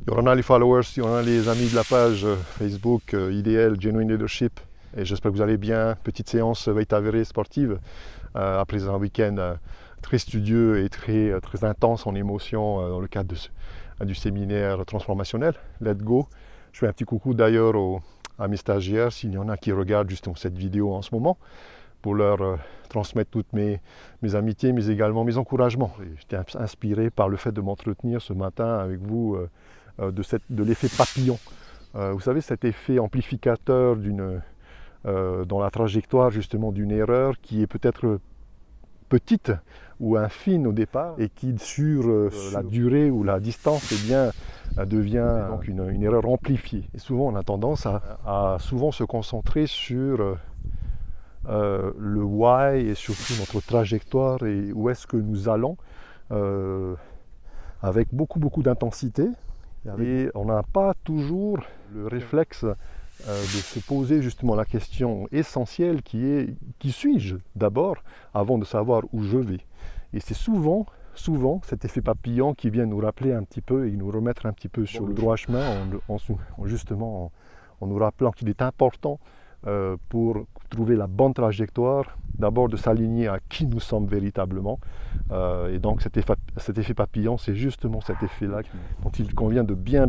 Il y en a les followers, il y en a les amis de la page Facebook IDL Genuine Leadership. Et j'espère que vous allez bien. Petite séance Veille avérée sportive après un week-end très studieux et très intense en émotion dans le cadre du séminaire transformationnel Let Go. Je fais un petit coucou d'ailleurs à mes stagiaires, s'il y en a qui regardent justement cette vidéo en ce moment, pour leur transmettre toutes mes amitiés, mais également mes encouragements. J'étais inspiré par le fait de m'entretenir ce matin avec vous de l'effet papillon. Vous savez, cet effet amplificateur dans la trajectoire justement d'une erreur qui est peut-être petite ou infime au départ et qui sur la durée ou la distance devient donc une erreur amplifiée. Et souvent on a tendance à souvent se concentrer sur le why et surtout notre trajectoire et où est-ce que nous allons avec beaucoup d'intensité. Et on n'a pas toujours le réflexe de se poser justement la question essentielle qui est qui suis-je d'abord avant de savoir où je vais. Et c'est souvent cet effet papillon qui vient nous rappeler un petit peu et nous remettre un petit peu sur le droit chemin en nous rappelant qu'il est important pour trouver la bonne trajectoire, d'abord de s'aligner à qui nous sommes véritablement. Et donc cet effet papillon, c'est justement cet effet-là dont il convient de bien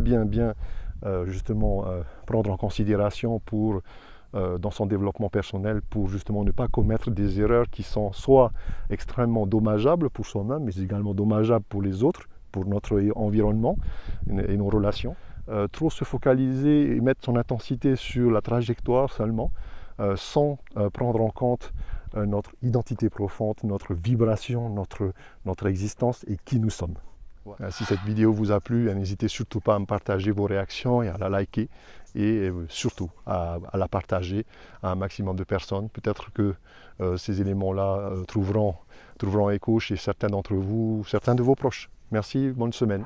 justement prendre en considération dans son développement personnel pour justement ne pas commettre des erreurs qui sont soit extrêmement dommageables pour soi-même, mais également dommageables pour les autres, pour notre environnement et nos relations. Trop se focaliser et mettre son intensité sur la trajectoire seulement, sans prendre en compte notre identité profonde, notre vibration, notre existence et qui nous sommes. Ouais. Si cette vidéo vous a plu, n'hésitez surtout pas à me partager vos réactions et à la liker et surtout à la partager à un maximum de personnes. Peut-être que ces éléments-là trouveront écho chez certains d'entre vous, certains de vos proches. Merci, bonne semaine.